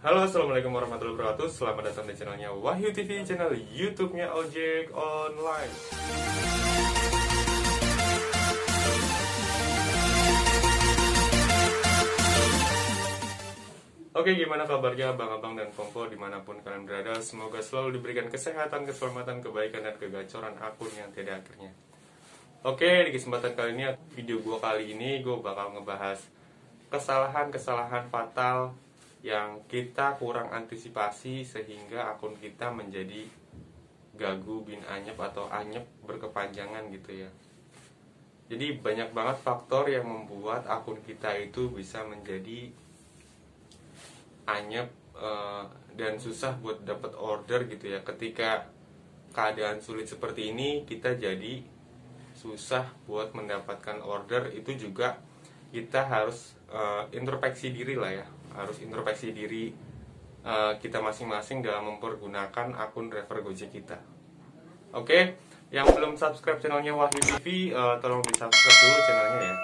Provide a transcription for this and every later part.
Halo, assalamualaikum warahmatullahi wabarakatuh. Selamat datang di channelnya Wahyu TV, channel YouTube-nya Ojek Online. Oke, gimana kabarnya abang-abang dan pompo dimanapun kalian berada? Semoga selalu diberikan kesehatan, keselamatan, kebaikan, dan kegacoran akun yang tidak akhirnya. Oke, di kesempatan kali ini, video gue kali ini gue bakal ngebahas kesalahan-kesalahan fatal yang kita kurang antisipasi sehingga akun kita menjadi gagu bin anyep atau anyep berkepanjangan gitu ya. Jadi banyak banget faktor yang membuat akun kita itu bisa menjadi anyep dan susah buat dapat order gitu ya. Ketika keadaan sulit seperti ini, kita jadi susah buat mendapatkan order. Itu juga kita harus introspeksi diri lah ya, harus introspeksi diri kita masing-masing dalam mempergunakan akun driver Gojek kita. Oke, yang belum subscribe channelnya Wahyu TV, tolong di subscribe dulu channelnya ya.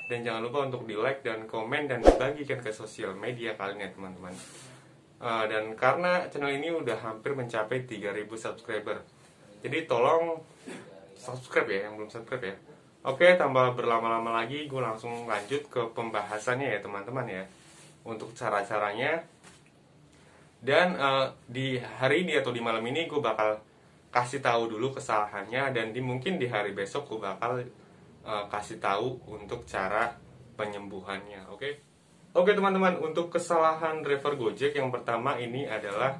Dan jangan lupa untuk di like dan komen dan dibagikan ke sosial media kalian ya teman-teman. Dan karena channel ini udah hampir mencapai 3000 subscriber, jadi tolong subscribe ya yang belum subscribe ya. Oke, tambah berlama-lama lagi, gue langsung lanjut ke pembahasannya ya teman-teman ya, untuk cara-caranya. Dan di hari ini atau di malam ini gue bakal kasih tahu dulu kesalahannya, dan mungkin di hari besok gue bakal kasih tahu untuk cara penyembuhannya. Oke teman-teman, untuk kesalahan driver Gojek yang pertama ini adalah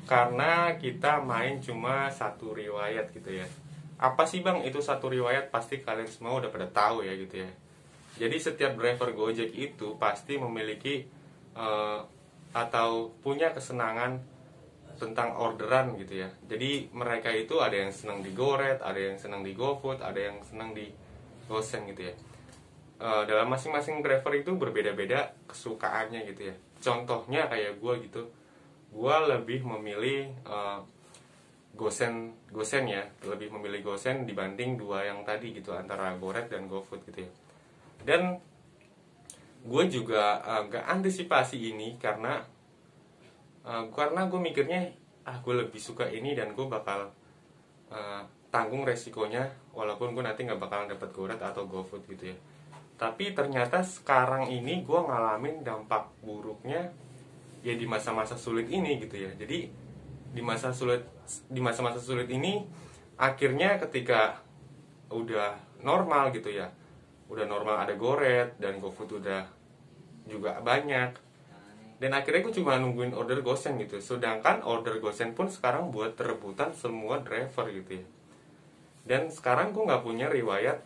karena kita main cuma satu riwayat gitu ya. Apa sih bang itu satu riwayat? Pasti kalian semua udah pada tahu ya gitu ya. Jadi setiap driver Gojek itu pasti memiliki atau punya kesenangan tentang orderan gitu ya. Jadi mereka itu ada yang senang di GoRed, ada yang senang di GoFood, ada yang senang di GoSend gitu ya. Dalam masing-masing driver itu berbeda-beda kesukaannya gitu ya. Contohnya kayak gue gitu, gue lebih memilih GoSend ya, lebih memilih GoSend dibanding dua yang tadi gitu, antara GoRed dan GoFood gitu ya. Dan gue juga gak antisipasi ini karena gue mikirnya gue lebih suka ini dan gue bakal tanggung resikonya walaupun gue nanti gak bakalan dapat GoRed atau GoFood gitu ya. Tapi ternyata sekarang ini gue ngalamin dampak buruknya ya di masa-masa sulit ini gitu ya. Jadi di masa-masa sulit ini akhirnya ketika udah normal gitu ya, udah normal ada GoRed dan GoFood udah juga banyak, dan akhirnya gue cuma nungguin order GoSend gitu. Sedangkan order GoSend pun sekarang buat rebutan semua driver gitu ya. Dan sekarang gue nggak punya riwayat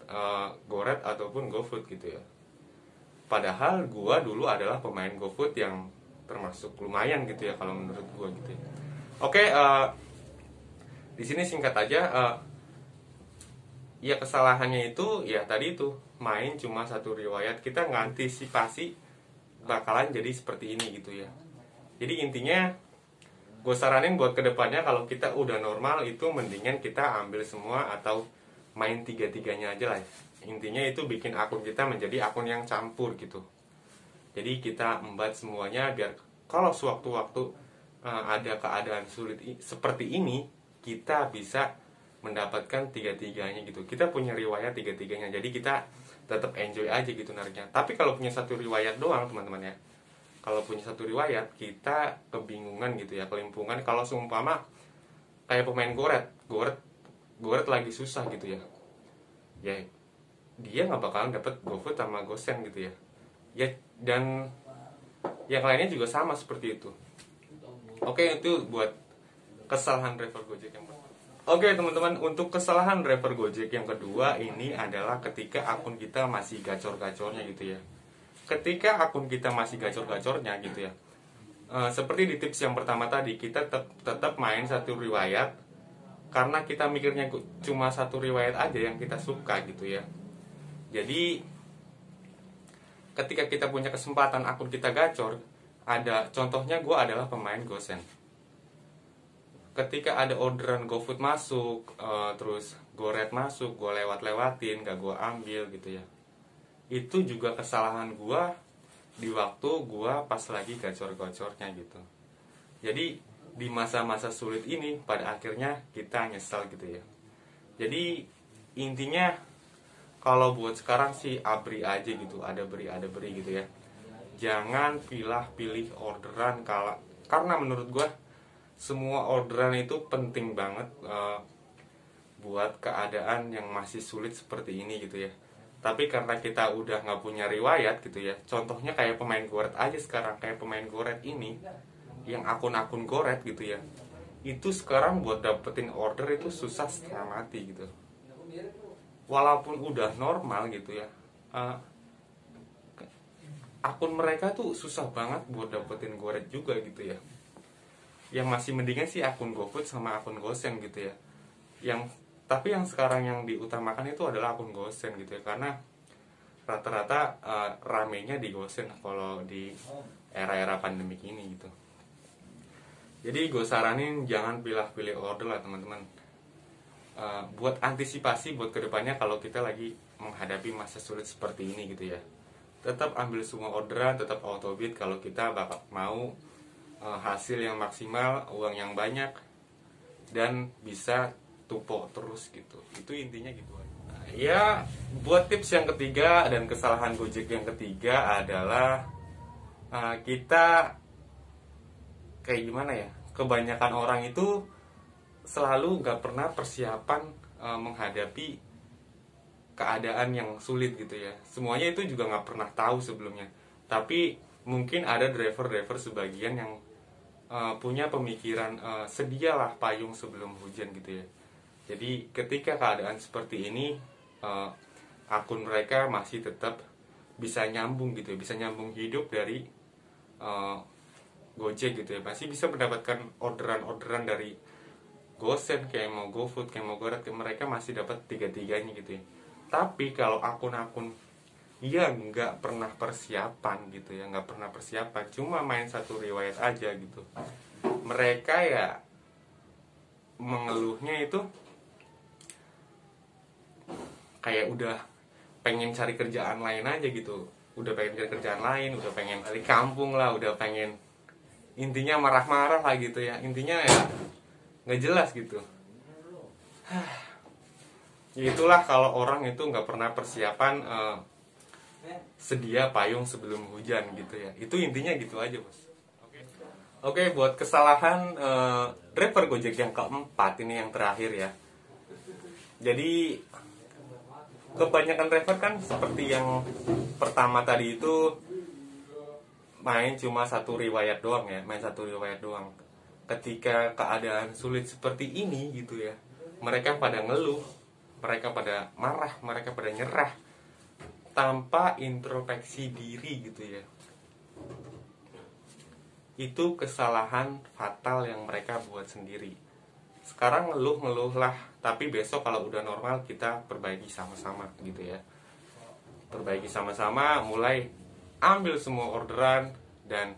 GoRed ataupun GoFood gitu ya. Padahal gue dulu adalah pemain GoFood yang termasuk lumayan gitu ya kalau menurut gue gitu ya. Oke, di sini singkat aja, ya kesalahannya itu ya tadi itu main cuma satu riwayat. Kita nggak antisipasi bakalan jadi seperti ini gitu ya. Jadi intinya gue saranin buat kedepannya kalau kita udah normal itu mendingan kita ambil semua atau main tiga-tiganya aja lah. Intinya itu bikin akun kita menjadi akun yang campur gitu. Jadi kita embat semuanya biar kalau sewaktu-waktu ada keadaan sulit seperti ini, kita bisa mendapatkan tiga-tiganya gitu. Kita punya riwayat tiga-tiganya, jadi kita tetap enjoy aja gitu nariknya. Tapi kalau punya satu riwayat doang teman-teman ya, kalau punya satu riwayat kita kebingungan gitu ya, kelimpungan. Kalau seumpama kayak pemain GoRed lagi susah gitu ya, ya dia nggak bakalan dapet GoFood sama GoSend gitu ya. Ya dan yang lainnya juga sama seperti itu. Oke, itu buat kesalahan driver Gojek yang pertama. Oke teman-teman, untuk kesalahan driver Gojek yang kedua ini adalah ketika akun kita masih gacor-gacornya gitu ya. Ketika akun kita masih gacor-gacornya gitu ya, seperti di tips yang pertama tadi, kita tetap main satu riwayat karena kita mikirnya cuma satu riwayat aja yang kita suka gitu ya. Jadi ketika kita punya kesempatan akun kita gacor, ada contohnya gue adalah pemain GoSend. Ketika ada orderan GoFood masuk, terus GoRed masuk, gue lewat-lewatin, gak gue ambil gitu ya. Itu juga kesalahan gue di waktu gue pas lagi gacor-gacornya gitu. Jadi di masa-masa sulit ini pada akhirnya kita nyesal gitu ya. Jadi intinya kalau buat sekarang sih abri aja gitu, ada beri gitu ya. Jangan pilih orderan karena menurut gue semua orderan itu penting banget buat keadaan yang masih sulit seperti ini gitu ya. Tapi karena kita udah nggak punya riwayat gitu ya, contohnya kayak pemain goret aja sekarang, kayak pemain goret ini yang akun-akun goret gitu ya, itu sekarang buat dapetin order itu susah setengah mati gitu. Walaupun udah normal gitu ya, akun mereka tuh susah banget buat dapetin goret juga gitu ya. Yang masih mendingan sih akun GoFood sama akun Gosen gitu ya. Tapi yang sekarang yang diutamakan itu adalah akun Gosen gitu ya, karena rata-rata ramenya di Gosen kalau di era-era pandemik ini gitu. Jadi gue saranin jangan pilih order lah teman-teman. Buat antisipasi buat kedepannya kalau kita lagi menghadapi masa sulit seperti ini gitu ya. Tetap ambil semua orderan, tetap autobid kalau kita bakal mau hasil yang maksimal, uang yang banyak, dan bisa tupo terus gitu. Itu intinya gitu. Ya, buat tips yang ketiga dan kesalahan Gojek yang ketiga adalah kita kayak gimana ya? Kebanyakan orang itu selalu gak pernah persiapan menghadapi keadaan yang sulit gitu ya. Semuanya itu juga gak pernah tahu sebelumnya. Tapi mungkin ada driver-driver sebagian yang punya pemikiran sedialah payung sebelum hujan gitu ya. Jadi ketika keadaan seperti ini, akun mereka masih tetap bisa nyambung gitu ya, bisa nyambung hidup dari Gojek gitu ya, masih bisa mendapatkan orderan-orderan dari Gosen, kayak mau GoFood, kayak mau Goret, mereka masih dapat tiga-tiganya gitu ya. Tapi kalau akun-akun yang nggak pernah persiapan gitu ya, nggak pernah persiapan, cuma main satu riwayat aja gitu, mereka ya mengeluhnya itu kayak udah pengen cari kerjaan lain aja gitu, udah pengen cari kerjaan lain, udah pengen balik kampung lah, udah pengen intinya marah-marah lah gitu ya, intinya ya nggak jelas gitu. Itulah kalau orang itu nggak pernah persiapan sedia payung sebelum hujan gitu ya. Itu intinya gitu aja bos. Oke, buat kesalahan driver Gojek yang keempat ini yang terakhir ya. Jadi kebanyakan driver kan seperti yang pertama tadi itu main cuma satu riwayat doang ya, main satu riwayat doang. Ketika keadaan sulit seperti ini gitu ya, mereka pada ngeluh, mereka pada marah, mereka pada nyerah tanpa introspeksi diri gitu ya. Itu kesalahan fatal yang mereka buat sendiri. Sekarang ngeluh lah, tapi besok kalau udah normal kita perbaiki sama-sama gitu ya. Perbaiki sama-sama, mulai ambil semua orderan dan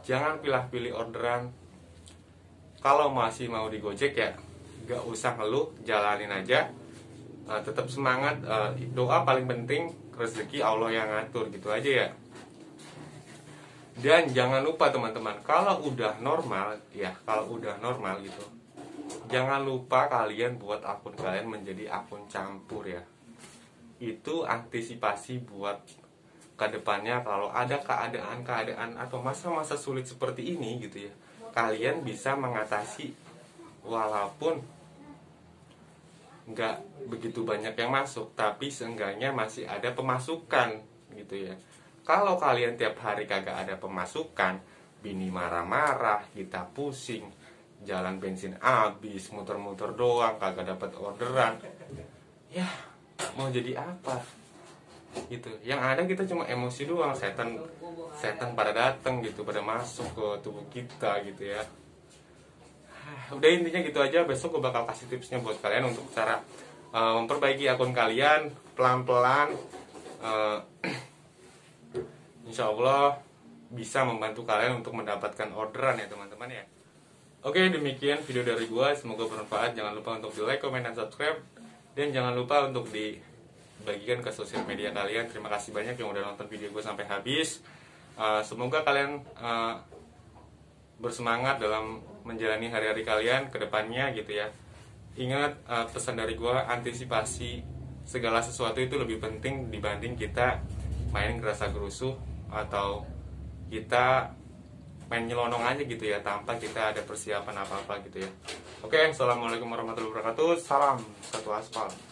jangan pilih-pilih orderan. Kalau masih mau di Gojek ya gak usah ngeluh, jalanin aja. Tetap semangat, doa paling penting, rezeki Allah yang ngatur gitu aja ya. Dan jangan lupa teman-teman, kalau udah normal gitu, jangan lupa kalian buat akun kalian menjadi akun campur ya. Itu antisipasi buat kedepannya kalau ada keadaan atau masa-masa sulit seperti ini gitu ya, kalian bisa mengatasi walaupun nggak begitu banyak yang masuk, tapi seenggaknya masih ada pemasukan gitu ya. Kalau kalian tiap hari kagak ada pemasukan, bini marah-marah, kita pusing, jalan bensin habis, muter-muter doang, kagak dapat orderan, ya mau jadi apa gitu. Yang ada kita cuma emosi doang, setan pada datang gitu, pada masuk ke tubuh kita gitu ya. Udah intinya gitu aja. Besok gue bakal kasih tipsnya buat kalian untuk cara memperbaiki akun kalian pelan-pelan. Insya Allah bisa membantu kalian untuk mendapatkan orderan ya teman-teman ya. Oke, demikian video dari gue, semoga bermanfaat. Jangan lupa untuk di like, comment, dan subscribe. Dan jangan lupa untuk dibagikan ke sosial media kalian. Terima kasih banyak yang udah nonton video gue sampai habis. Semoga kalian bersemangat dalam menjalani hari-hari kalian ke depannya gitu ya. Ingat, pesan dari gue, antisipasi segala sesuatu itu lebih penting dibanding kita main gerasa gerusuh atau kita main nyelonong aja gitu ya tanpa kita ada persiapan apa-apa gitu ya. Oke, assalamualaikum warahmatullahi wabarakatuh. Salam satu aspal.